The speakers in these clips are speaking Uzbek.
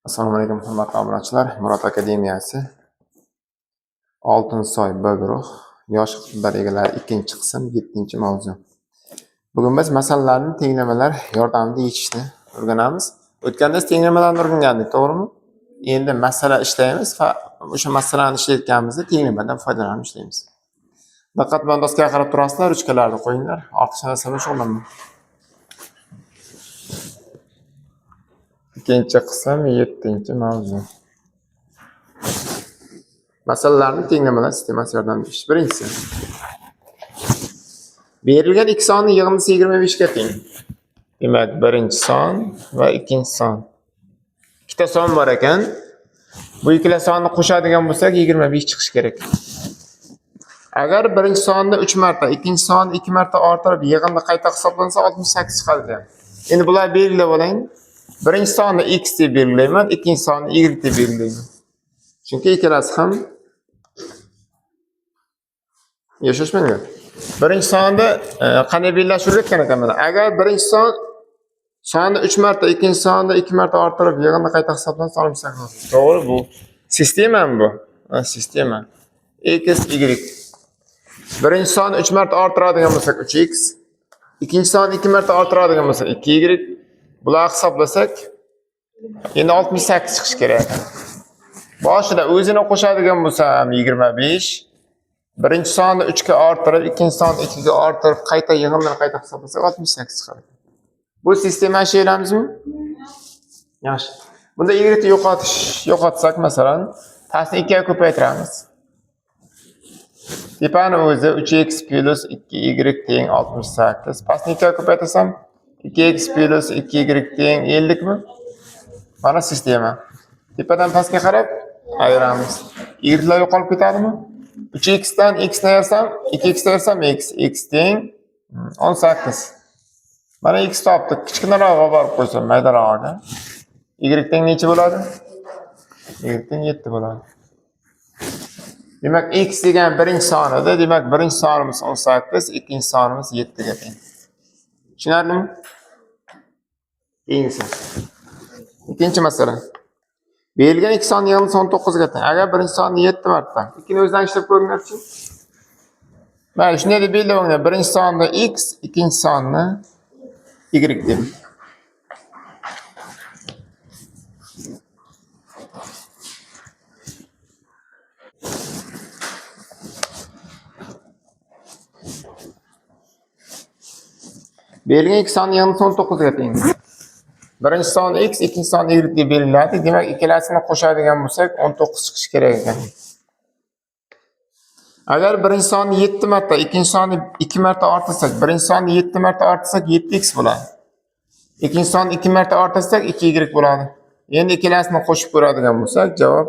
Assalomu alaykum hurmatli obunachilar. Murod akademiyasi Oltinsoy B guruh yosh iqtidor egalari 2-qism 7-mavzu. Bugun biz masalalarni tenglamalar yordamida yechishni o'rganamiz. O'tganda tenglamalarni o'rgangandik, to'g'rimi? Endi masala ishlaymiz va o'sha masalani ishlayotganimizda tenglamadan foydalanib ishlaymiz. Diqqat bilan doskaga qarab turasizlar, ruchkalarni qo'yinglar. Ortiqcha narsa bilan shug'ullanmang. 2-qism 7-mavzu. Masalalarni tenglamalar sistemasi yordamida ish. Birinchisi. Berilgan ikki sonning yig'indisi 25 ga teng. Demak, birinchi son va ikkinchi son. Ikkita son bor ekan. Bu ikkala sonni qo'shadigan bo'lsak 25 chiqish kerak. Agar birinchi sonni 3 marta, ikkinchi sonni 2 marta orttirib yig'indi qayta hisoblansa 68 chiqadi. Endi bular belgilab oling. Birinchi sonni x deb belgilayman, ikkinchi sonni y deb belgilayman. Chunki ikkalasi ham yashashmaydi. Birinchi sonni qanday belgilashtirgan ekan mana? Agar birinchi sonni 3 marta, ikkinchi sonni 2 marta orttirib yig'indi qayta hisoblansa 68. To'g'ri bu. Sistemami bu? Sistema. X, y. Birinchi sonni 3 marta orttiradigan bo'lsak 3x, ikkinchi sonni 2 marta orttiradigan bo'lsak 2y. Bular hisoblasak endi 68 chiqish kerak. Boshida o'zini qo'shadigan bo'lsam 25. Birinchi sonni 3 ga orttirib, ikkinchi sonni 2 ga orttirib, qayta yig'indini qayta hisoblasak 68 chiqadi. Bu sistemani ishlaylamizmi? Yaxshi. Bunda y ni yo'qotsak, masalan, pastni 2 ga ko'paytiramiz. Tepani o'zi 3x plus 2y teng 68. Pastni 2 ga ko'paytirsam 2x plus 2y teng 50 mi? Mana sistema. Tepadan pastga qarab ayiramiz. Y'lar yo'qolib ketadimi? 3x dan x ni ayırsam, 2x ni ayırsam x teng 18. Mana x topdik. Kichkinarog'iga borib qo'ysam, maydarog'iga. Y teng necha bo'ladi? Y teng 7 bo'ladi. Demak, x degan birinchi son edi. Demak, birinchi sonimiz 18, ikkinchi sonimiz 7 ga teng. Tushunarlimi? Keyingi. Ikkinchi masala. Berilgan ikki sonning yig'indisi 19 ga teng. Agar birinchi sonni 7 marta, ikkini o'zdan ishlab ko'ringlarchi. Mana shunday deb belgilayman. Birinchi sonni x, ikkinchi sonni y deb. Berilgan ikki sonning yig'indisi 19 ga teng. Birinchi son x, ikkinchi son y deb belgiladik. Demak, ikkalasini qo'shadigan bo'lsak 19 chiqish kerak ekan. Agar birinchi sonni 7 marta, ikkinchi sonni 2 marta orttirsak, birinchi sonni 7 marta orttirsak 7x bo'ladi. Ikkinchi sonni 2 marta orttirsak 2y bo'ladi. Endi ikkalasini qo'shib ko'radigan bo'lsak, javob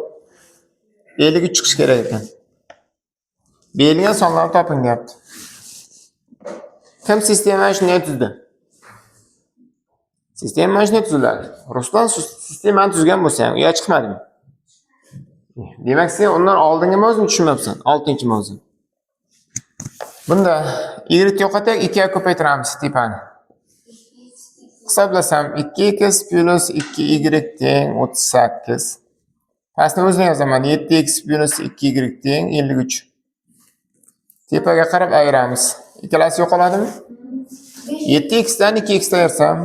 53 chiqish kerak ekan. Berilgan sonlarni toping deyapti. Kim sistemani shunday tuzdi? Sistema shunday tuziladi. Ruslan sistemani tuzgan bo'lsa ham, uya chiqmadimi? Demak, sen undan oldingi mavzuni tushunmabsan. 6-mavzu. Bunda y yo'qotsak 2 ga ko'paytiramiz tepani. Hisoblasam 2x plus 2y teng 38. Pastni o'zini yozaman. 7x plus 2y teng 53. Tepaga qarab ayiramiz. Ikkalasi yo'qoladimi? 7x dan 2x ayirsam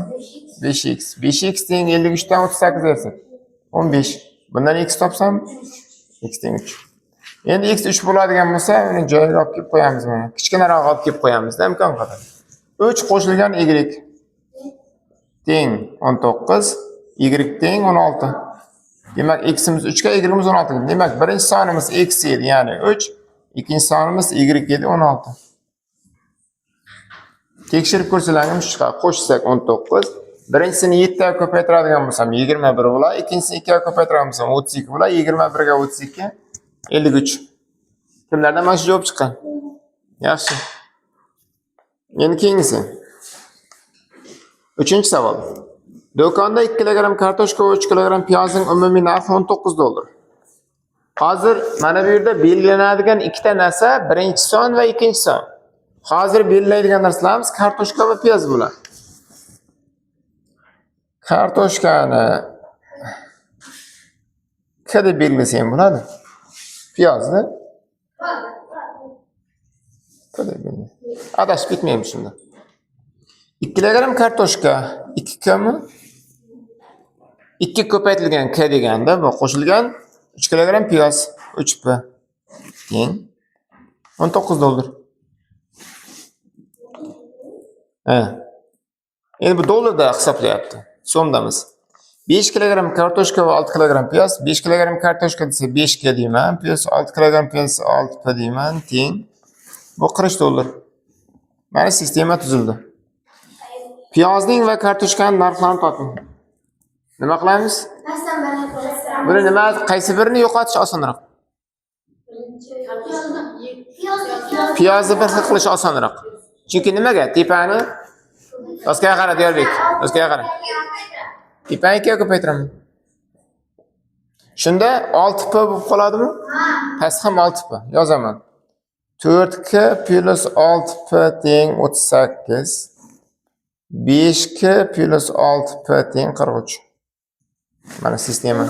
5x. 5x teng 53 dan 38 ayirsak 15. Bundan x topsam x teng 3. Endi x 3 bo'ladigan bo'lsa, uni joyiga olib kelib qo'yamiz mana. Kichkinaroq olib kelib qo'yamiz-da, imkon qadar. 3 qo'shilgan y teng 19, y teng 16. Demak, x'imiz 3 ga, y'imiz 16 ga. Demak, birinchi sonimiz x edi, ya'ni 3, ikkinchi sonimiz y edi 16. Tekshirib ko'rsalarimiz chiqadi. Qo'shsak 19. Birinchisini 7 ga ko'paytiradigan bo'lsam 21 bo'ladi, ikkinchisini 2 ga ko'paytiradigan bo'lsam 32 bo'ladi, 21 ga 32 53. Kimlardan mana shu javob chiqqan? Yaxshi. Endi keyingisi. 3-savol. Do'konda 2 kilogramm kartoshka va 3 kilogramm piyozning umumiy narxi 19 dollar. Hozir mana bu yerda belgilanadigan ikkita narsa birinchi son va ikkinchi son. Hozir belgilaydigan narsalarimiz kartoshka va piyoz bo'ladi. Kartoshkani K deb belgilasa ham bo'ladi. Piyozni K deb belgilaydi. Adashib ketmaymiz shunda. 2 kilogramm kartoshka 2 K mi? 2 ko'paytirilgan K deganda bu qo'shilgan 3 kilogramm piyoz 3 P teng $19. Endi bu dollarda hisoblayapti. So'mdamiz. 5 kilogramm kartoshka va 6 kilogramm piyoz. 5 kilogramm kartoshka desa 5 K deyman. Piyoz 6 kilogramm piyoz 6 P deyman. Teng. Bu $40. Mana sistema tuzildi. Piyozning va kartoshkaning narxlarini toping. Nima qilamiz? Buni nima, qaysi birini yo'qotish osonroq? Piyozni bir xil qilish osonroq. Chunki nimaga? Tepani O'zgaga qara, Diyorbek. O'zgaga qara. Tepani 2 ga ko'paytiraman. Shunda 6P bo'lib qoladimi? Past ham 6P yozaman. 4K plus 6P teng 38. 5K plus 6P teng 43. Mana sistema.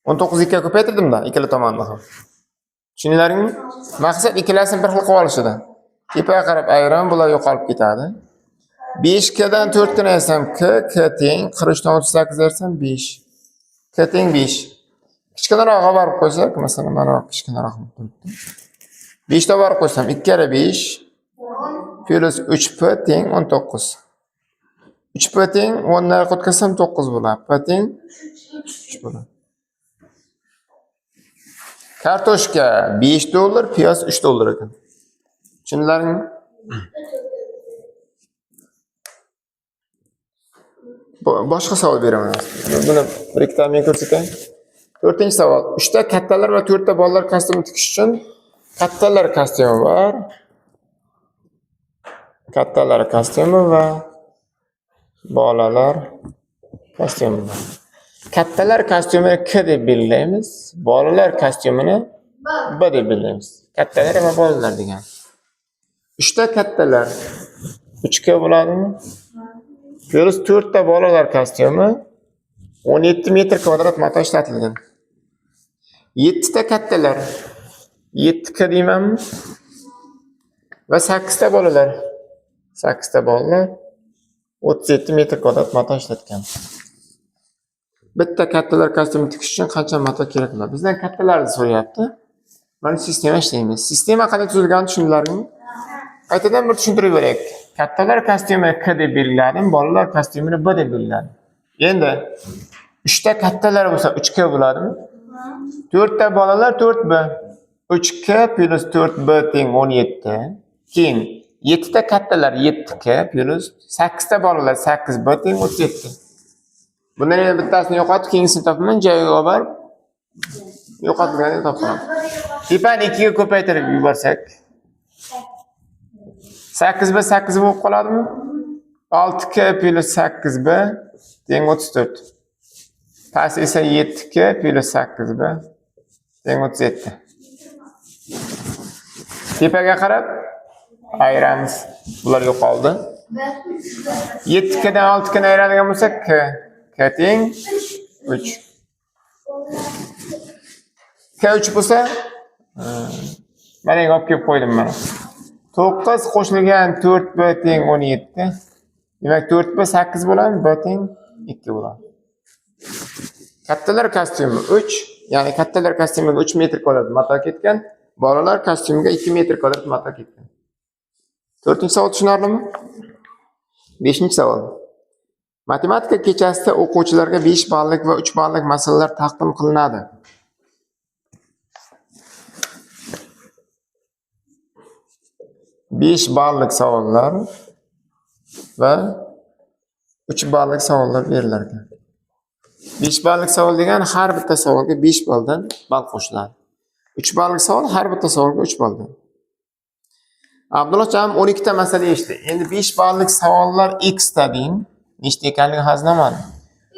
19 2 ga ko'paytirdim-da, ikkala tomonni ham. Tushunlaringmi? Maqsad ikkalasini bir xil qilib olishida. Tepaga qarab ayron bular yo'qolib ketadi. 5K dan 4 ga etsam K teng 43 dan 38 bersam 5. K teng 5. Kichkinaroqqa borib qo'ysak, masalan, mana bu kichkinaroq bo'lib turibdi. 5 ta borib qo'ysam 2 kere 5 plus 3P teng 19. 3P teng 10 lar qo'tkazsam 9 bo'ladi. P teng 3 bo'ladi. Kartoshka $5, piyoz $3 ekan. Tushunlaringmi? Boshqa savol beraman. Buni bir ikkita men ko'rsatay. 4-savol. 3 ta kattalar va 4 ta bolalar kostyumi tikish uchun kattalar kostyumi bor. Kattalar kostyumi va bolalar kostyumi bor. Kattalar kostyumini K deb belgilaymiz. Bolalar kostyumini B deb belgilaymiz. Kattalar va bolalar degan. 3 ta kattalar 3K bo'ladimi? Plus 4 ta bolalar kostyumi 17 metr kvadrat mato ishlatilgan. 7 ta kattalar 7K deymanmi? Va 8 ta bolalar 8 ta bolalar 37 metr kvadrat mato ishlatgan. Bitta kattalar kostyumi tikish uchun qancha mato kerak bo'ladi? Bizdan kattalarni so'rayapti. Mana sistema ishlaymiz. Sistema qanday tuzilganini tushundilaringmi? Qaytadan bir tushuntirib beraylik. Kattalar kostyumi K deb belgiladim, bolalar kostyumini B deb belgiladim. Endi 3 ta kattalar bo'lsa 3K bo'ladimi? 4 ta bolalar 4B. 3K plus 4B teng 17. Keyin 7 ta kattalar 7K plus 8 ta bolalar 8B teng 37. Bundan yana bittasini yo'qotib, keyingisini topaman, joyiga borib yo'qotganini topaman. Tepani 2 ga ko'paytirib yuborsak 8B 8 bo'lib qoladimi? 6K plus 8B teng 34. Past esa 7K plus 8B teng 37. Tepaga qarab ayiramiz. Bular yo'qoldi. 7K dan 6K ni ayiradigan bo'lsak K teng 3. K 3 bo'lsa mana olib kelib qo'ydim mana. 9 qo'shilgan 4B teng 17. Demak 4B 8 bo'ladi, B teng 2 bo'ladi. Kattalar kostyumi 3, ya'ni kattalar kostyumiga 3 metr kvadrat mato ketgan, bolalar kostyumiga 2 metr kvadrat mato ketgan. 4-savol tushunarlimi? 5-savol. Matematika kechasida o'quvchilarga 5 ballik va 3 ballik masalalar taqdim qilinadi. Besh ballik savollar va 3 ballik savollar berilar ekan. 5 ballik savol degan har bitta savolga 5 balldan ball qo'shiladi. 3 ballik savol har bitta savolga 3 balldan. Abdulloh jam 12 ta masala eshitdi. Endi 5 ballik savollar x ta deng. Nechta ekanligi hazilamadim.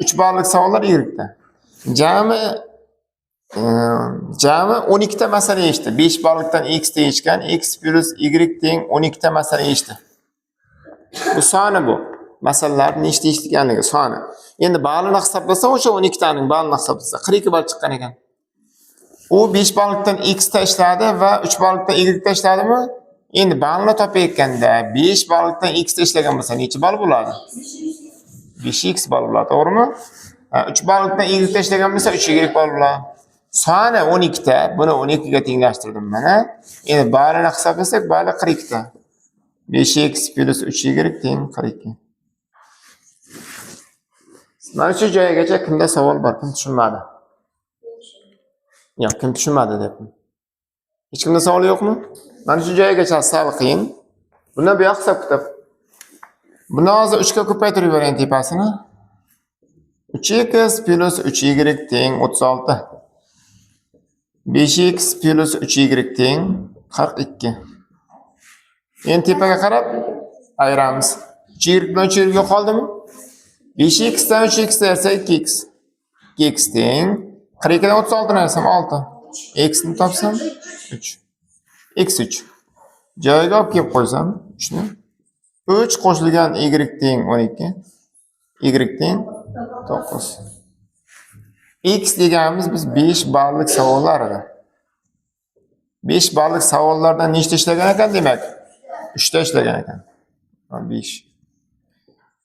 3 ballik savollar y ta. Jami Jami 12 ta masala yechdi. 5 baliqdan x deyishgan, x plus y teng 12 ta masala yechdi. Bu soni bu. Masalalar nechta yechganligi soni. Endi balini hisoblasa, o'sha 12 taning balini hisoblasa 42 bal chiqqan ekan. U 5 baliqdan x tashladi va 3 baliqdan y tashladimi? Endi balni topayotganda 5 baliqdan x tashlagan bo'lsa, necha bal bo'ladi? 5x bal bo'ladi, to'g'rimi? 3 baliqdan y tashlagan bo'lsa, 3y bal bo'ladi. Soni 12 ta, buni 12 ga tenglashtirdim mana. Endi balini hisoblasak, bali 42 ta. 5x plus 3y teng 42. Mana shu joygacha kimda savol bor, kim tushunmadi? Yo'q, kim tushunmadi debdim. Hech kimda savol yo'qmi? Mana shu joygacha sal qiyin. Buni bu yoq hisob kitob. Buni hozir 3 ga ko'paytirib yuboring tepasini. 3x plus 3y teng 36. 5x plus 3y teng 42. Endi tepaga qarab ayiramiz. 3y bilan 3y yo'qoldimi? 5x dan 3x esa 2x. 2x teng 42 dan 36 ni ayrsam 6. X ni topsam 3. X3. Joyiga olib kelib qo'ysam, shuni 3 qo'shilgan y teng 12. Y teng 9. X deganimiz biz 5 ballik savollar edi. 5 ballik savollardan nechta ishlagan ekan demak? 3 ta ishlagan ekan. 5.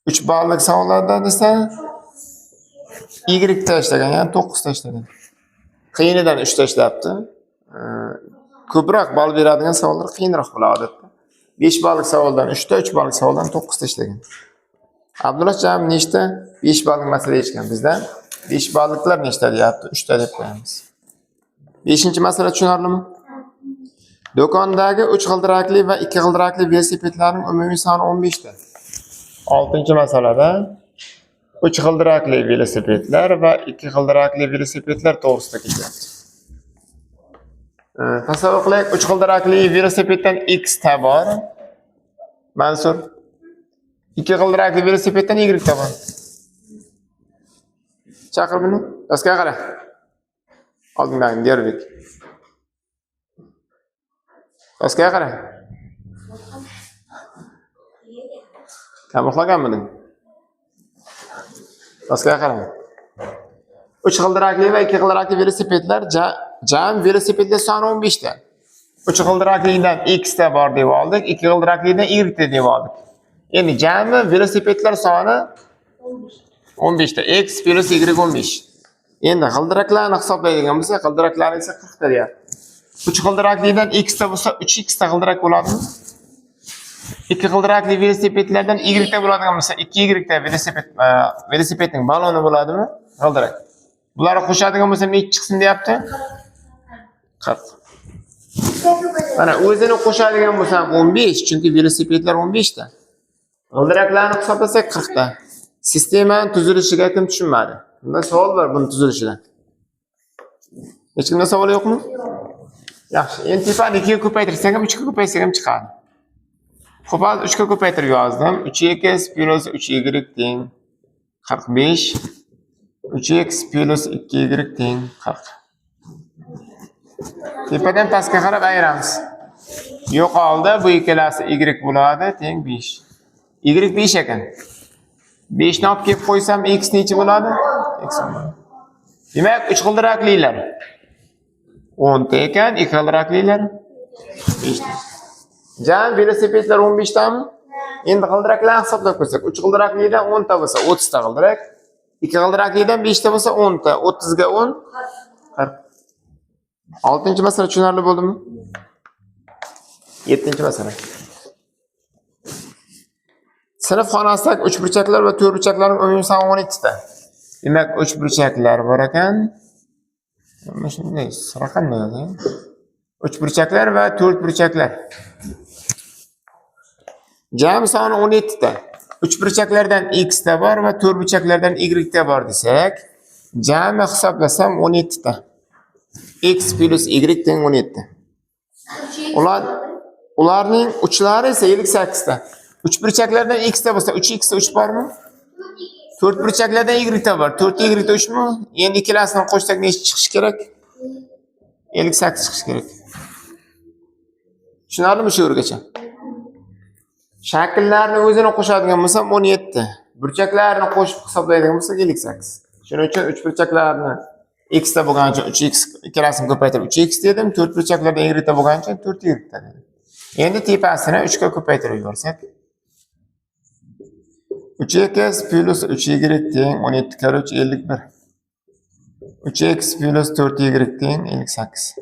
3 ballik savollardan esa y ta ishlagan, ya'ni 9 ta ishlagan. Qiyinidan 3 ta ishlabdi. Ko'proq bal beradigan savollar qiyinroq bo'ladi odatda. 5 ballik savoldan 3 ta, 3 ballik savoldan 9 ta ishlagan. Abdulloh jam nechta 5 ballik masala yechgan bizdan? 5 balliklar nechta deyapti? 3 ta deb qo'yamiz. 5-masala tushunarlimi? Do'kondagi 3 g'ildirakli va 2 g'ildirakli velosipedlarning umumiy soni 15 ta. 6-masalada 3 g'ildirakli velosipedlar va 2 g'ildirakli velosipedlar to'g'risida kelyapti. Tasavvur qilaylik, 3 g'ildirakli velosipeddan x ta bor. Mansur 2 g'ildirakli velosipeddan y ta bor. Chaqir buni. Doskaga qara. Oldindan Derbek. Doskaga qara. Kam uxlaganmiding? Doskaga qara. 3 g'ildirakli va 2 g'ildirakli velosipedlar jam velosipedlar soni 15 ta. 3 g'ildiraklidan x ta bor deb oldik, 2 g'ildiraklidan y ta deb oldik. Endi jami velosipedlar soni 15 ta. X plus y 15. Endi g'ildiraklarni hisoblaydigan bo'lsak, g'ildiraklar esa 40 ta deyapti. 3 g'ildiraklidan x ta bo'lsa, 3x ta g'ildirak bo'ladimi? 2 g'ildirakli velosipedlardan y ta bo'ladigan bo'lsa, 2y ta velosipedning baloni bo'ladimi? G'ildirak. Bularni qo'shadigan bo'lsa, necha chiqsin deyapti? 40. Mana o'zini qo'shadigan bo'lsam 15, chunki velosipedlar 15 ta. G'ildiraklarni hisoblasak 40 ta. Sistemaning tuzilishiga kim tushunmadi? Bunda savol bor buni tuzilishidan. Hech kimda savol yo'qmi? Yaxshi. Endi tepani 2 ga ko'paytirsak ham 3 ga ko'paytirsak ham chiqadi. Xo'p, hozir 3 ga ko'paytirib yozdim. 3x plus 3y teng 45. 3x plus 2y teng 40. Tepadan pastga qarab ayiramiz. Yo'qoldi, bu ikkalasi y bo'ladi, teng 5. Y 5 ekan. 5 ni olib kelib qo'ysam x necha bo'ladi? X bo'ladi. Demak, 3 g'ildiraklilar 10 ta ekan, 2 g'ildiraklilar 5 ta. Jam velosipedlar 15 tami? Endi g'ildiraklarni hisoblab ko'rsak, 3 g'ildiraklidan 10 ta bo'lsa 30 ta g'ildirak, 2 g'ildiraklidan 5 ta bo'lsa 10 ta, 30 ga 10 40. 6-masala tushunarli bo'ldimi? 7-masala. Sinf xonasidagi 3 burchaklar va 4 burchaklarning umumiy soni 12 ta. Demak, 3 burchaklar bor ekan. Mana shunday raqamni yozing. 3 burchaklar va 4 burchaklar. Jami soni 17 ta. 3 burchaklardan x ta bor va 4 burchaklardan y ta bor desak, jami hisoblasam 17 ta. X plus y teng 17. Ularning uchlari esa 58 ta. 3 burchaklardan x ta bo'lsa, 3x ta 3 bormi? 4 burchaklardan y ta bor. 4y ta 3 mi? Endi ikkalasini qo'shsak necha chiqishi kerak? 58 chiqishi kerak. Tushunarlimi shu yergacha? Shakllarni o'zini qo'shadigan bo'lsam 17. Burchaklarni qo'shib hisoblaydigan bo'lsak 58. Shuning uchun 3 burchaklarni x da bo'lgani uchun 3x ikkalasini ko'paytirib 3x dedim, 4 burchaklarda y da bo'lgani uchun 4y dedim. Endi tepasini 3 ga ko'paytirib yuborsak 3x plus 3y teng 17 kare 3 51. 3x plus 4y teng 58.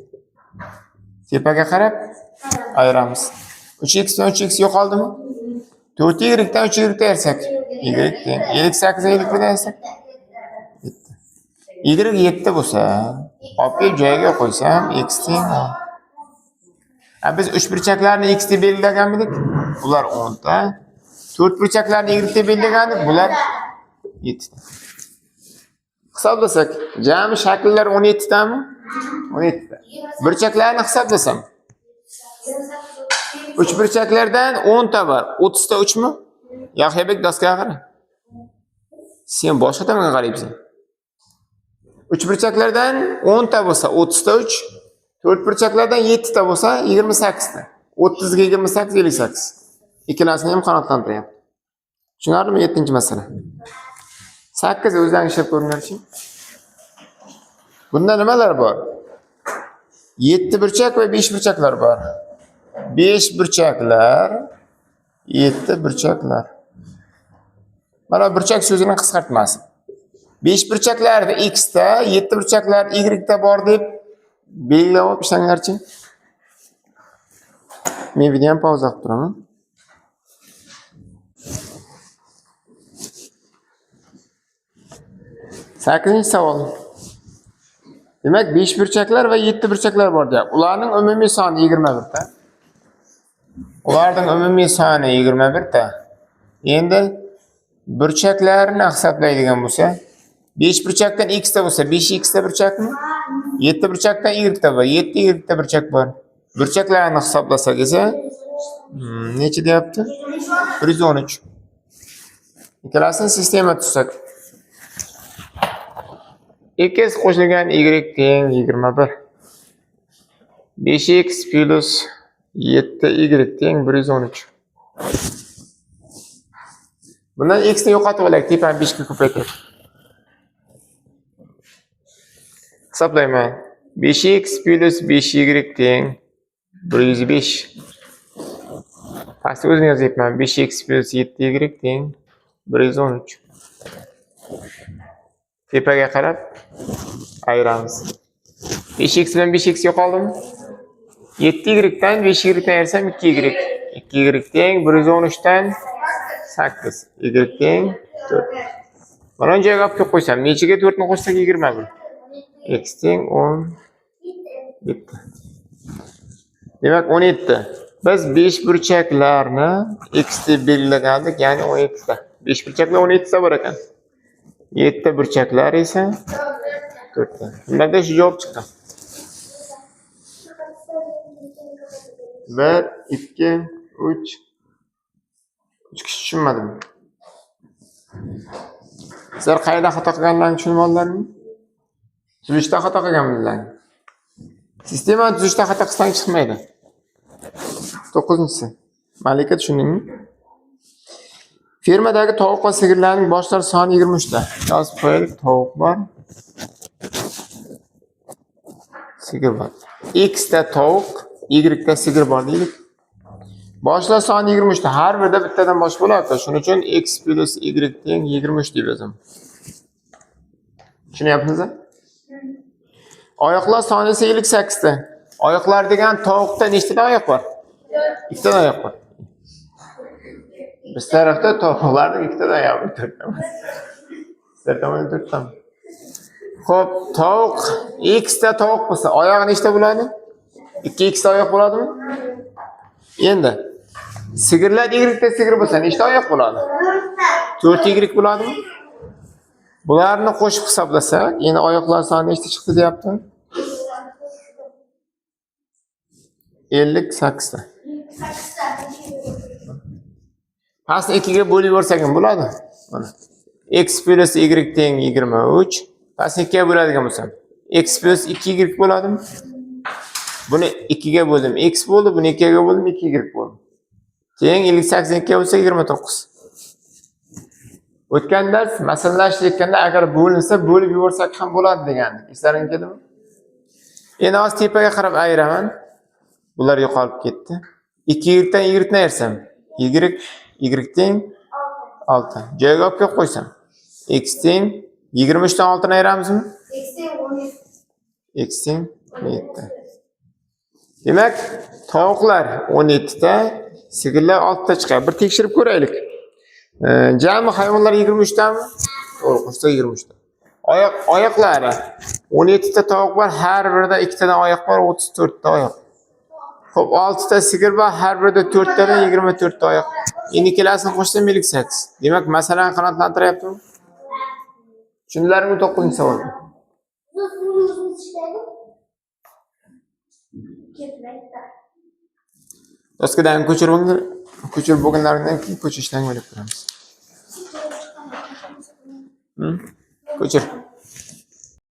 Tepaga qarab ayiramiz. 3x dan 3x yo'qoldimi? 4y dan 3y ayirsak y teng 58 ga 51 dan ayirsak y 7 bo'lsa, olib kelib joyiga qo'ysam x teng 10. Biz 3 burchaklarni x deb belgilagan edik. Bular 10 ta. 4 burchaklarni y deb belgilagandik. Bular 7 ta. Hisoblasak, jami shakllar 17 tami? 17 ta. Burchaklarni hisoblasam 3 burchaklardan 10 ta bor. 30 ta 3 mi? Yahyabek doskaga qara. Sen boshqa tomonga qaraysan. 3 burchaklardan 10 ta bo'lsa 30 ta 3, 4 burchaklardan 7 ta bo'lsa 28 ta. 30 ga 28 58. Ikkalasini ham qanotlantiryapti. Tushunarlimi 7-masala? 8 o'zlaring ishlab ko'ringlarchi. Bunda nimalar bor? 7 burchak va 5 burchaklar bor. 5 burchaklar, 7 burchaklar. Mana burchak so'zining qisqartmasi. 5 burchaklarda x da, 7 burchaklar y da bor deb belgilab olib ishlanglarchi. Men videoni pauza qilib turaman. Sakkizinchi savol. Demak, 5 burchaklar va 7 burchaklar bor deyapti. Ularning umumiy soni 21 ta. Ularning umumiy soni 21 ta. Endi burchaklarni hisoblaydigan bo'lsa, 5 burchakdan x da bo'lsa, 5x da burchakmi? 7 burchakdan y da bor, 7 y da burchak bor. Burchaklarni hisoblasak esa necha deyapti? 113. Ikkalasini sistema tuzsak. X qo'shilgan y teng 21. 5x plus 7y teng 113. Bundan x ni yo'qotib olaylik, tepani 5 ga ko'paytirib. Hisoblayman. 5x plus 5y teng 105. Pastga o'zini yozyapman. 5x plus 7y teng 113. Tepaga qarab ayiramiz. 5x bilan 5x yo'qoldimi? 7y dan 5y dan ayirsam 2y. 2y teng 113 dan 8. Y teng 4. Mana bu joyga olib qo'ysam, nechiga 4 ni qo'shsak 21. X teng 10 bitta. Demak 17. Biz 5 burchaklarni x deb belgilagandik, ya'ni 17 ta. 5 burchaklar 17 ta bor ekan. 7 burchaklar esa 4 ta. Bundan shu javob chiqqan. 1 2 3 3 kishi tushunmadim. Sizlar qayerda xato qilganlarini tushunib oldinglarmi? Tuzishda xato qilganmizlar. Sistemani tuzishda xato qilsang chiqmaydi. 9-si. Malika tushundingmi? Fermadagi tovuq va sigirlarning boshlari soni 23 ta. Yozib qo'yaylik, tovuq bor. Sigir bor. X da tovuq, Y da sigir bor deylik. Boshlar soni 23 ta. Har birida bittadan bosh bo'ladi. Shuning uchun x plus y teng 23 deb yozaman. Tushunyapsizmi? Oyoqlar soni esa 58 ta. Oyoqlar degan tovuqda nechta oyoq bor? 2 ta oyoq bor. Biz tarafda tovuqlarning 2 ta oyog'i bor, 4 ta emas. Sizlar tomonda 4 ta. Xo'p, tovuq x ta tovuq bo'lsa, oyog'i nechta bo'ladi? 2x oyoq bo'ladimi? Endi sigirlar y da sigir bo'lsa, nechta oyoq bo'ladi? 4y bo'ladimi? Bularni qo'shib hisoblasak, endi oyoqlar soni nechta chiqdi deyapti? 58 ta. Pastni 2 ga bo'lib yuborsak ham bo'ladi. Mana. X plus y teng 23. Pastni 2 ga bo'ladigan bo'lsam, X plus 2y bo'ladimi? Buni 2 ga bo'ldim, x bo'ldi, buni 2 ga bo'ldim, 2y bo'ldi. Keyin 82 ga bo'lsa 29. O'tgan dars masalalashayotganda agar bo'linsa, bo'lib yuborsak ham bo'ladi degandik. Eslaringizga keldimi? Endi hozir tepaga qarab ayiraman. Bular yo'qolib ketdi. 2y dan y ni ayirsam, y teng 6. Joyiga olib kelib qo'ysam, x teng 23 dan 6 ni ayiramizmi? X teng 17. Demak, tovuqlar 17 ta, sigirlar 6 ta chiqadi. Bir tekshirib ko'raylik. Jami hayvonlar 23 tami? To'g'ri, qo'shsa 23 ta. Oyoqlari 17 ta tovuq bor, har birida 2 tadan oyoq bor, 34 ta oyoq. Xo'p, 6 ta sigir bor, har birida 4 tadan 24 ta oyoq. Endi ikkalasini qo'shsam 58. Demak, masalani qanoatlantiryaptimi? Tushundilarmi 9-savol? Doskadan ko'chirib bo'lganlaridan keyin ko'chirishdan o'ylab ko'ramiz. Ko'chir.